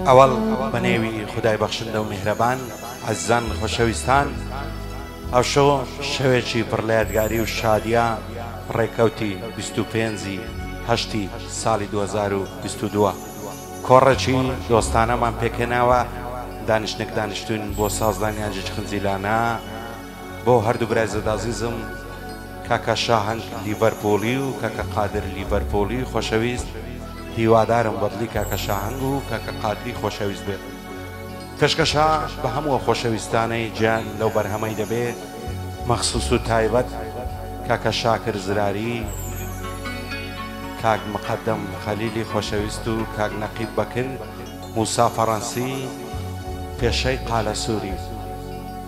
ئەوەڵ بەنێوی خودای بەخشندە و میهرەبان عەزیزان خۆشەویستان، ئەو شەوێکی پڕ لە یادگاری و شادیە ڕێکەوتی 25 هەشتی ساڵی 2022 کۆڕەکی دۆستانەمان پێکێناوە دانیشتنێک دانیشتوون بۆ سازدانیان جێچ خنجیلانە بۆ هەردوو برای زەدازیزم کاکە شاهنگ لیڤەرپۆلی و کاکە قادر لیڤەرپۆلی خۆشەویست. هیوادارم بەدڵی کاکە شاهنگ و کاکە قادری خۆشەویست بێت. پێشکەشە بە هەموو خۆشەویستانەی گیان لەو بەرهەمەی دەبێت مەخسوس و تایبەت کاکە شاکر زراری، کاک مقدم خەلیلی خۆشەویست و کاک نەقیب بەکر موسا فەڕەنسی پێشەی قالە سووری.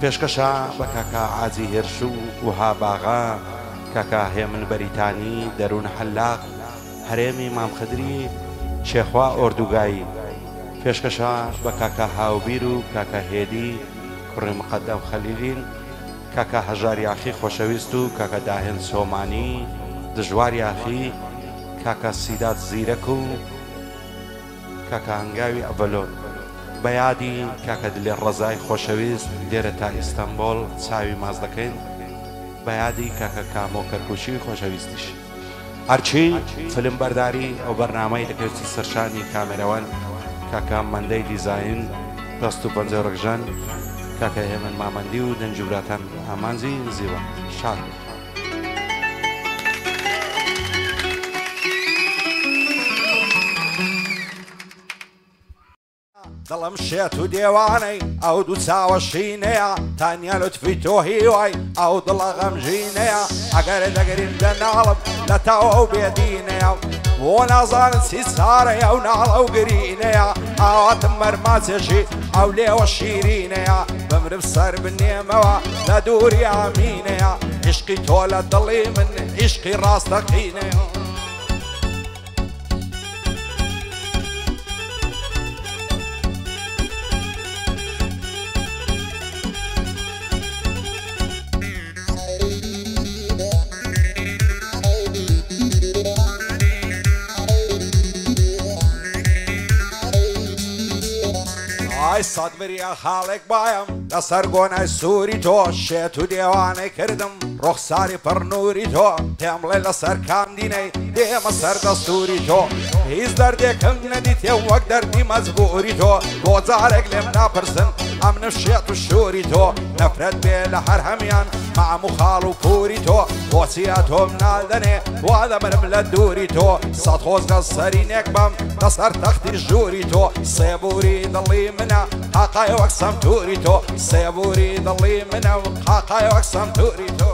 پێشکەشە بە کاکە عاجی هێرش و وها باغا، کاکە هێمن بەریتانی دەروون حەلاق هەرێمی مامخدری شێخوا ئۆردوگایی. پێشکەشە بە کاکە هاوبیر و کاکە هێدی کوڕی مقدم خەلیلین، کاکە هەژار یاخی خۆشەویست و کاکە داهێن سۆمانی دژوار یاخی، کاکە سیدات زیرەک و کاکە هەنگاوی ئەڤەلۆن. بە یادی کاکە دلێ ڕەزای خۆشەویست لێرە تا ئیستانبۆڵ چاوی ماز دەکەین، بە یادی کاکە کامۆ کەرکوچی خۆشەویستیش. هەرچی فلم بەرداری ئەو بەرنامەی دەکەوێتی سەرشانی کامێرەوان کاکە مەندەی دیزاین دەست و پەنجە ڕەگژان، کاکە هێمن مامەندی و دەنجوبراتان ئامانزی نزیوە شاد. دڵم شێت و دێوانەی ئەو دوو چاوە شینەیە، تانیا لوتفی تۆ هیوای ئەو دڵە غەمژینەیە، ئەگەرە دەگەرین لە ناڵم لە تاوە ئەو بێدینەیە، بۆ نازانن چی چارەیە و ناڵە و گرینەیە، ئاواتم مەرماچێشی ئەو لێوە شیرینەیە، بمرم سەر بنێمەوە لە دووری ئامینەیە، عیشقی تۆ لە دڵی من عیشقی ڕاستەقینەیە. سەد بریە خاڵێک بایم لەسەر گۆنای سووری تۆ، شێت و دێوانەی کردم ڕوخساری پڕنووری تۆ، پێم بڵێ لەسەر کام دینەی دێمە سەر دەستوری تۆ، هیچ دەردێکم نەدیتێ وەک دەردی مەجبوری تۆ، بۆ جارێک لێم ناپرسن ئەم نفشێت و شووری تۆ، نەفرەت بێ لە هەر هەمیان مام و خاڵ و پووری تۆ، بۆچیە تۆم نالدەنێ وا دەمرم لە دووری تۆ، سەد خۆزگە سەرینێک بەم لەسەر تەختی ژووری تۆ، سێبووری دڵی منە قاقای وەک سەمتوری تۆ، سێبووری دڵی منە و قاقای وەک سەمتوری تۆ.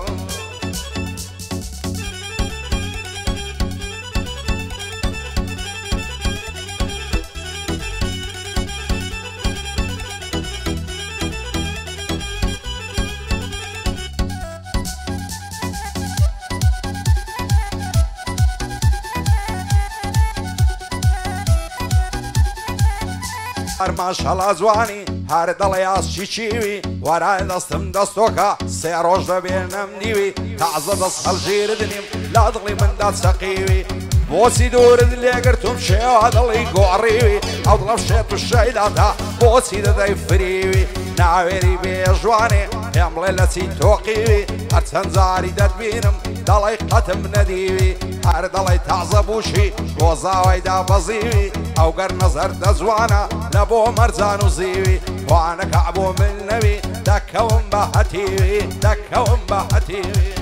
ماشەڵا جوانی هەر دڵی ئاسچی چیوی، وەرای دەستم دەستۆکە سێ ڕۆژ دەبێ نەمنیوی، تازە دەست هەڵگیرت نیم لا دڵی مندا چەقیوی، بۆچی دوورت لێگرتم شێوە دڵی گۆڕیوی، ئەو دڵم شێت و شەیدادا بۆچی دەدەی فریوی، ناوێری بێژوانێ پێم بڵێ لە چی تۆقیوی، هەرچەند جاری دەتبینم دەڵی قەتم نەدیوی، هەر دەڵی تازە بووشی بۆ زاوای دابەزیوی، ئەو گەر نەزەر دەجوانە لە بۆ مەرجان و زیوی، وانەکە بۆ من نەوی دەکەوم بە هەتیوی، دەکەوم بە هەتیوی.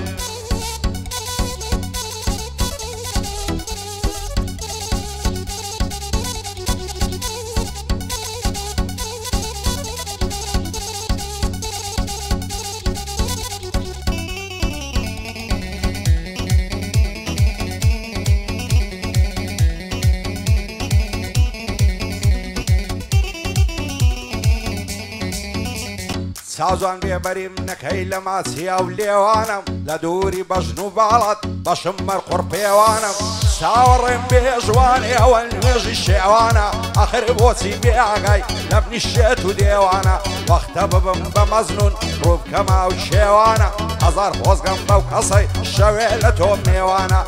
چاوجان بێبەریم نەکەی لە ماچیا و لێوانم، لە دووری بەژن و باڵات بەشم مەرقوڕ پێوانم، چاوەڕێم بێژوانێ ئەوە نوێژی شێوانە، ئەخر بۆچی بێئاگای لە بنی شێت و دێوانە، وەختە ببم بە مەزنون ڕووبکەما و شێوانە، هەزار خۆزگەم بەو کەسەی شەوێ لە تۆ میێوانە،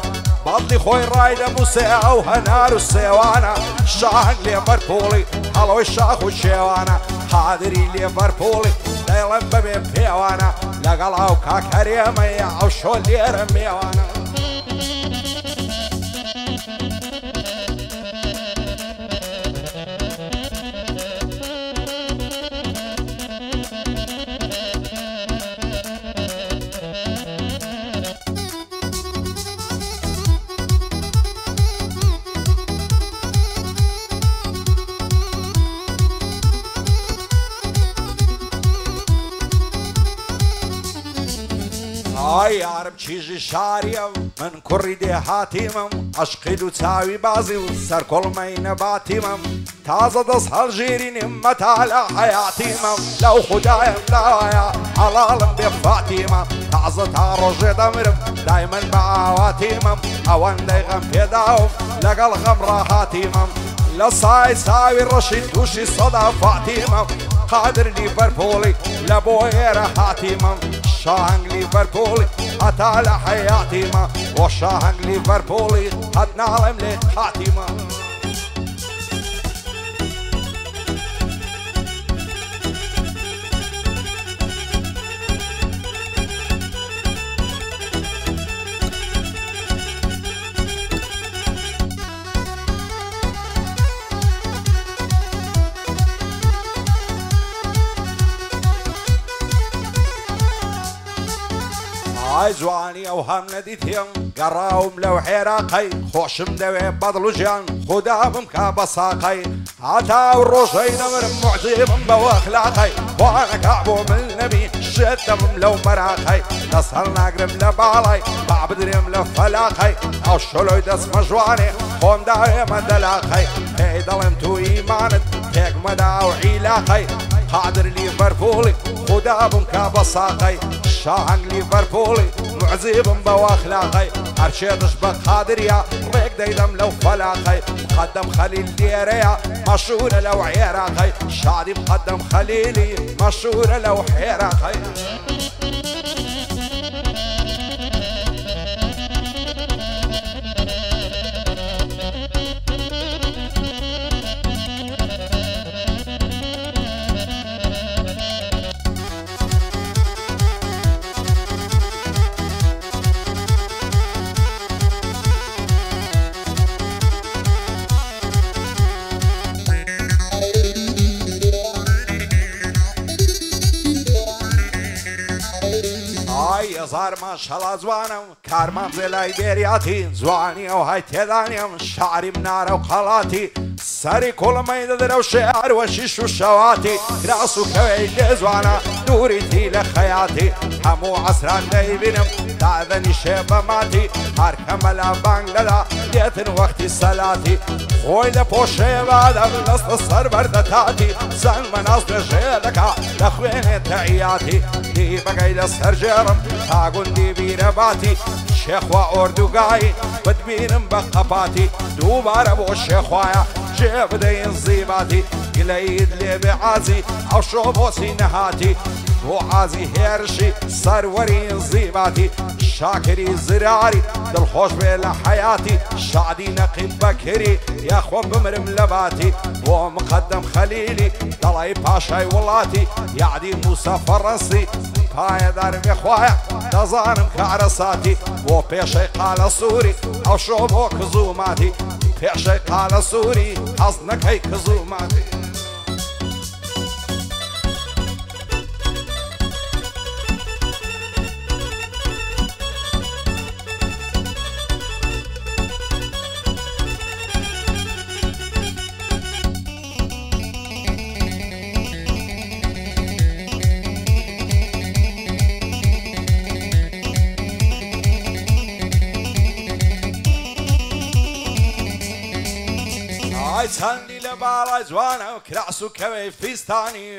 بەڵی خۆی ڕایدەبوو سێ ئەو هەنار و سێوانە شاهنگ لێڤەرپۆڵی هەڵەوەی شاخ و شێوانە حادری لێڤەرپۆڵی دەیڵێن بەبێ پێوانە لەگەڵ ئەو کاکەرێمەیە ئەو شۆ لێرە میێوانە ئای یارم چیژی شاریە من کوڕی دێهاتیمم عەشقی دوو چاوی بازی و سەرکۆڵمەی نەباتیمم تازە دەست هەڵژێرینیم مەتا لە حەیاتیمم لەو خوددایم داوایە هەڵاڵم بێ فاتیمە تازە تا ڕۆژێ دەمرم دایمەن بە ئاواتیمم ئەوەندەی غەم پێداوم لەگەڵ غەم ڕاهاتیمم لە سای ساوی ڕەشی تووشی سەدا فاتیمم قادر لیڤەرپۆڵی لە بۆ ئێرە هاتیمم شاهنگ لیڤەرپۆڵی هەتا لە حەیاتیمە بۆ شاهنگ لیڤەرپۆڵی هەت ناڵێم لێ هاتیمە ئای جوانی ئەو هەم نەدیتێم گەڕاوم لەو حێراقەی خۆشم دەوێ بەدڵ و ژیان خوددا بمکا بە ساقەی هەتا ئەو ڕۆژەی نەمرم موعجێبم بەوە ئەخلاقەی خوانەکا بۆ من نەبی شێت دەبم لەو مەراقەی دەست هەڵ ناگرم لە باڵای با بدرێم لە فەلاقەی ئەو شەلۆی دەستمە جوانێ خۆم داوێمە دەلاقەی پێی دەڵێم تو ئیمانت تێکمەدا و عیلاقەی قادر لیڤەرپۆڵی خوددا بمکا بە ساقەی شاهنگ لیڤەرپۆڵی معجێبم بەوە ئەخلاقەی هەرچێتش بە قادریە ڕێک دەیدەم لەو فەلاقەی مقەدەم خەلیل لێرەیە مەشهورە لەو عێراقەی شادی مقەدەم خەلیلی مەشهورە لەو حێراقەی هەزارمان شەڵا جوانم کارمان بێ لای دێریاتی جوانی ئەو های تێدانیم شعری منارە و قەڵاتی سەری کوڵمەی دەدرە و شێعر وەشیش و شەواتی کراس و کەوێی لێ جوانە دووریتی لە خەیاتی هەموو عەسران دەیبینم دادەنی شێ بەماتی هەر کەمەلا بانگ دەدا دێتن وەختی سەلاتی خۆی لە پۆشێوادەم دەستە سەر بەردەتاتی زەنگ مەناز بێژێ دەکا دەخوێنێت تەعیاتی دی بەگەی لەسەر ژێڕم تا گوندی بیرەباتی شێخوا ئۆردوگایی بتبینم بە قەپاتی دووبارە بۆ شێخوایە جێ بدەین زیباتی گلەیت لێ بێ عازی ئەو شۆ بۆسی نەهاتی بۆ عازی هێرشی سەروەرین زیباتی شاکری زراری دڵخۆش بێ لە حەیاتی شادی نەقیب بەکری یاخۆم بمرم لە باتی بۆ مقەدەم خەلیلی دەڵی پاشای وڵاتی یادی موسە فەڕەنسی پایەدار بێخوایە دەزانم کارە ساتی بۆ پێشەی قالە سووری ئەو شۆ بۆ کزوماتی پێشەی قالە سووری حەز نەکەی کزوماتی چەندی لە باڵای جوانە و کراس و کەوەی فیستانی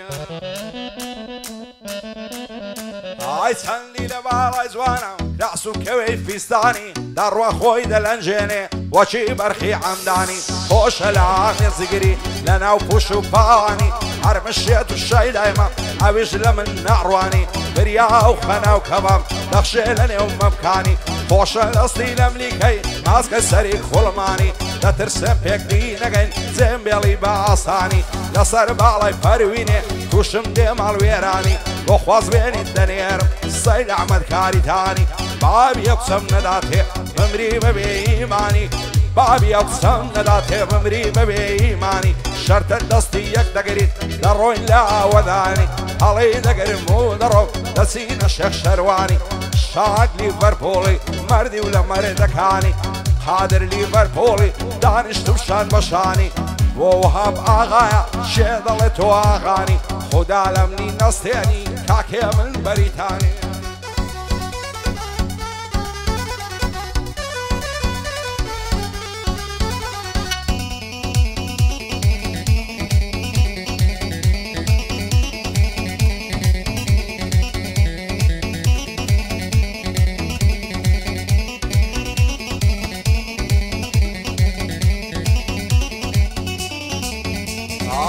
ئای چەندی لە باڵای جوانە و کراس و کەوەی فیستانی دەڕوە خۆی دەلەنجێنێ وەچی بەرخی عەمدانی خۆشە لە ئاغێ زگری لە ناو پوش و پاوانی هەر مشێت و شەی دایمە ئەویش لە من نەڕوانی بریا و خەنا و کەبام دەخشێ لە نێو مەمکانی خۆشە دەستی لەملیکەی ماسکە سەری خوڵمانی دەترسم پێکدی نەگەین زێمبێڵی بە ئاسانی لەسەر باڵای پەروینێ تووشم دێ ماڵوێرانی بۆ خوازبێنی دەنێرم سەید ئەحمەد کاریتانی بابی قسەم نەداتێ بمری بەبێ ئیمانی بابی قسەم نەداتێ بمری بەبێ ئیمانی شەرتە دەستی یەک دەگریت لە ڕۆین لە ئاوەدانی هەڵی دەگرم و دەڕۆم دەچینە شێخ شەروانی شاک لیڤەرپۆڵی مەردی و لە مەردەکانی قادر لیڤەرپۆڵی دانیشتم شان بەشانی بۆ وهاب ئاغایە شێ دەڵێ تۆ ئاغانی خوددا لەمنی نەستێنی کاکێ من بەریتانی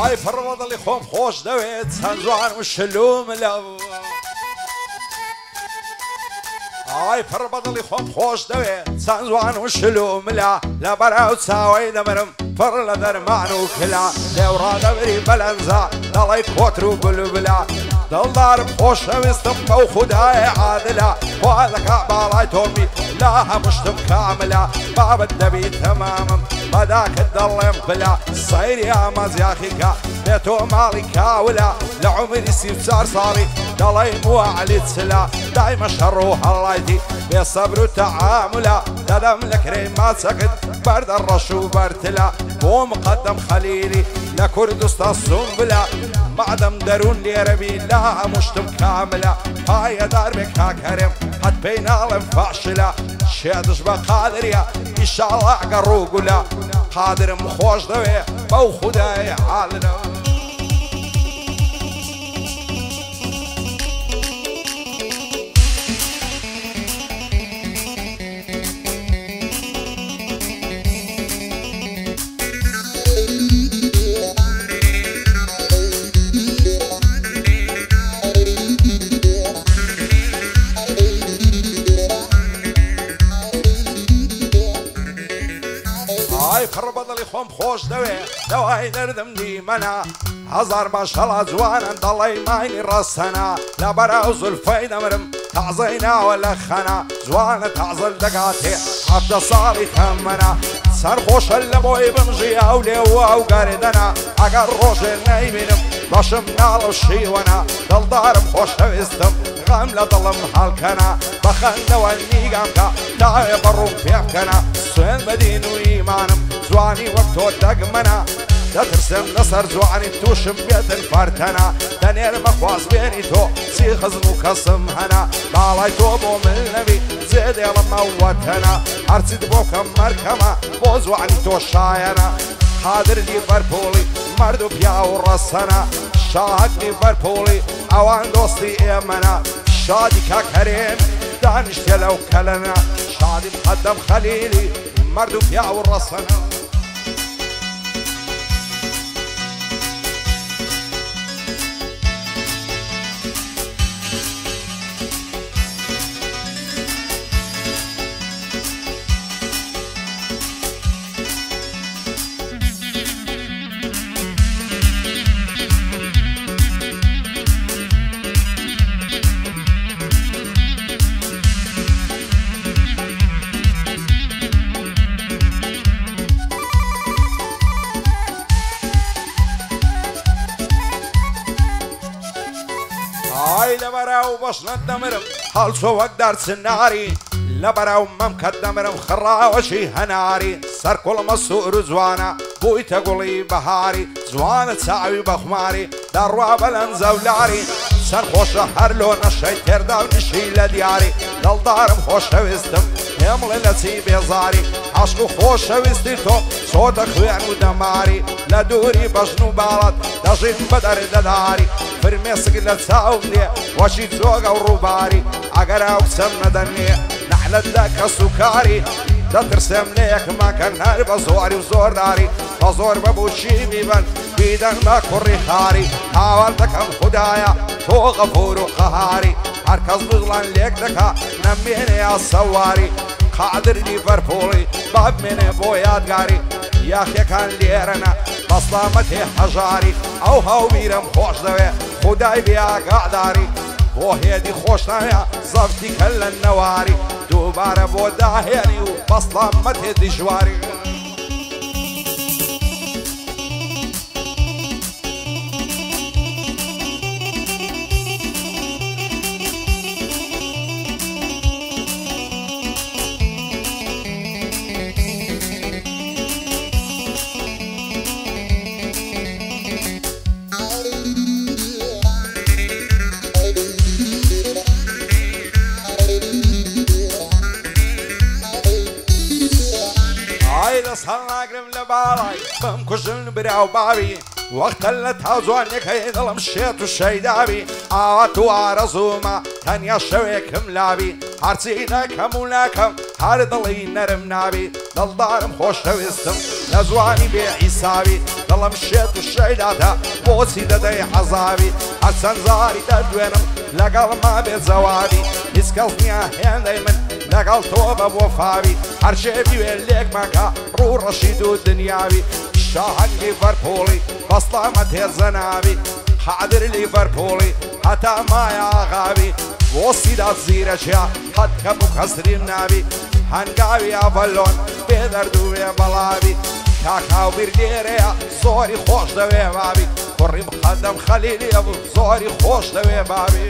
ئای فڕوەدڵی خۆم خۆش دەوێت چەند جوان و شلوم لەو ئای فڕبەدڵی خۆم خۆش دەوێت چەند جوان و شلوم لە بەراو چاوەی دەمرم پڕ لە دەرمان و کلا لێوڕادەبری بەلەنجا دەڵی کۆتر و بلوبلا دڵدارم خۆشەویستم بەو خودای عادلە خوا دەکا باڵای تۆمی لا هەمووشتم کاملە بابت دەبی تەمامم بەداکت دەڵێم پلا سەیری ئامازیاخیکە بێ تۆ ماڵی کاولە لە عومری 34 ساڵی دەڵێم وعلی چلا دایمە شەڕ و هەڵایتی بێ سەبر و تەعاملە دەدەم لە کرێی ماچەکت بەردە ڕەش و بەرتلا بۆ مقەدەم خەلیلی لە کوردستان سومبلا مادەم دەروون لێرەبی لا هەمووشتم کاملە پایەدار بێ کاکەرێم هەت پێی ناڵێم فاشلە شێدش بە قادریە ئیشاڵڵا ئەگە ڕووگولە قادرم خۆش دەوێ بەو خودای حالنە فڕبەدڵی خۆم خۆش دەوێ دەوای دەردم دیمەنا هەزار باشەڵا جوانن دەڵی ماینی ڕاستەنا لە بەراو زولفەی دەمرم تازەی ناوە لە خەنا جوانە تازل دەگاتێ هەفتە ساڵی خەممەنا سەرخۆشە لە بۆی بمژی ئەو لێوە ئەو گەردەنا ئەگەر ڕۆژێ نەیبینم بەشم ناڵە و شیوەنا دڵدارم خۆشەویستم غەم لە دڵم هەڵکەنا بەخەندەوە نیگامکە داوێ بەڕوم پێ بکەنا سوێن بەدین و ئیمانم جوانی وەک تۆ دەگمەنا دەترسم لەسەر جوانی تووشم بێتن فەرتەنا دەنێرمە خوازبێنی تۆ چی خزم و کەسم هەنا باڵای تۆ بۆ من نەبی جێ دێڵمە وەتەنا هەرچیت بۆ کەم مەرکەمە بۆ جوانی تۆ شایەنە قادر لیڤەرپۆڵی مەرد و پیا و ڕەسەنە شاهد لیڤەرپۆڵی ئەوان دۆستی ئێمەنە شادی کاکەرێم دانیشتێ لەو کەلەنە شادی مقەدەم خەلیلی مەرد و پیا و ڕەسەنە لە بەراو بەشنت دەمرم هەڵچۆ وەک دارچناری لە بەراو مەمکەت دەمرم خڕاوەشی هەناری سەرکوڵمە سوور و جوانە بوویتە گوڵی بەهاری جوانە چاوی بەخماری دەڕوا بەلەن زەولاری سەرخۆشە هەر لۆ نەشەی تێردا و نشی لە دیاری دڵدارم خۆشەویستم پێمڵێ لە چی بێزاری عەشق و خۆشەویستی تۆ چۆتە خوێن و دەماری لە دووری بەژن و باڵەت دەژین بە دەردەداری فرمێسک لە چاوم دێ وەشی جۆگە و ڕووباری ئەگەر ئەو قسەم نەدەنێ نەحلەتدا کەس و کاری دەترسێم لە یەکمەکەن هەر بە زۆری و زۆرداری بە زۆر بەبووچی میبەن بیدەن بە کوڕی خاری هاوار دەکەم خودایە تۆ غەفور و قەهاری هەرکەس بغڵان لێک دەکا نەمێنێ یا سەواری قادر لیڤەرپۆڵی با بمێنێ بۆ یادگاری یاخیەکان لێرەنە بەسڵامەتی هەژاری ئەو هاوبیرم خۆش دەوێ خودای بیاگاداری بۆ هێدی خۆش ناوێ زەفتی کە لە نەواری دووبارە بۆ داهێنی و بەسڵامەتی دیژواری هەڵناگرم لە باڵای بەم کوژن براو باوی وەختە لە تاوجوانێکەی دڵم شێت و شەیداوی ئاوا تو ئارەزوومە تەنیا شەوێکم لاوی هەرچی نەکەم و ناکەم هەر دڵی نەرم ناوی دڵدارم خۆشەویستم لە جوانی بێ ئیساوی دڵم شێت و شەیداتە بۆچی دەدەی حەزاوی هەرچەند زاری دەدوێنم لەگەڵ ما بێ جەوابی هیچ کەس نییە هێندەی من لەگەڵ تۆ بە بۆ فاوی هەرچێ بیوێ لێک مەکە ڕوو ڕەشید و دنیاوی شاهەنگ لیڤەرپۆڵی بەسڵامە تێزە ناوی قادر لیڤەرپۆڵی هەتا مایە ئاغاوی بۆ سیدا زیرەچیا هەت کەم و کەسریم ناوی هەنگاوی ئەڤەلۆن بێ دەرد و بێ بەڵاوی کاکاو بیر لێرەیە زۆری خۆش دەوێ بابی کوڕی مقەدەم خەلیلیە بوو زۆری خۆش دەوێ بابی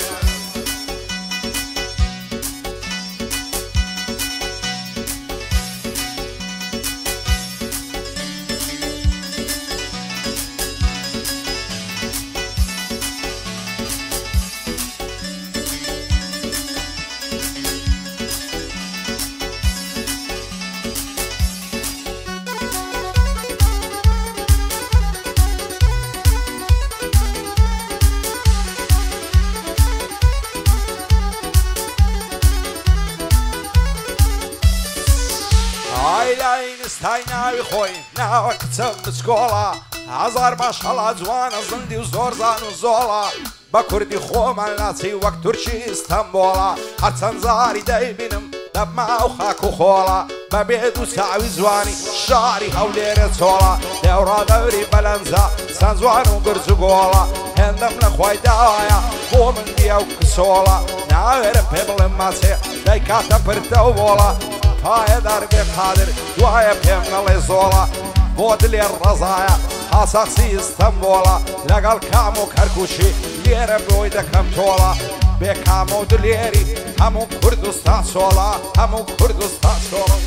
ئاینستای ناوی خۆی ناوە کچە بچکۆڵە هەزار باش هەڵا جوانە زندی و زۆر زان و زۆڵە بە کوردی خۆمان ناچی وەک تورکی ئیستەنبۆڵە هەرچەند زاری دەیبینم دەبما و خاک و خۆڵە بە بێد و چاوی جوانی شاری هەولێرە چۆڵە دێوڕادەوری بەلەنجە چەند جوان و گرج و گۆڵە هێندەم لە خۆی داوایە بۆ من دیە و کسۆڵە ناوێرم پێ بڵێم ماچێ دەی کاتە پرتە و بۆڵە پایەدار بێ قادر دوایە پێم نەڵێ زۆڵە بۆ دلێ ڕەزایە هاساقسی ئیستەنبۆڵە لەگەڵ کام و کەرکووشی لێرە بۆی دەکەم تۆڵە بێ کام و دلێری هەموو کوردستان سۆڵە هەموو کوردستان سۆڵە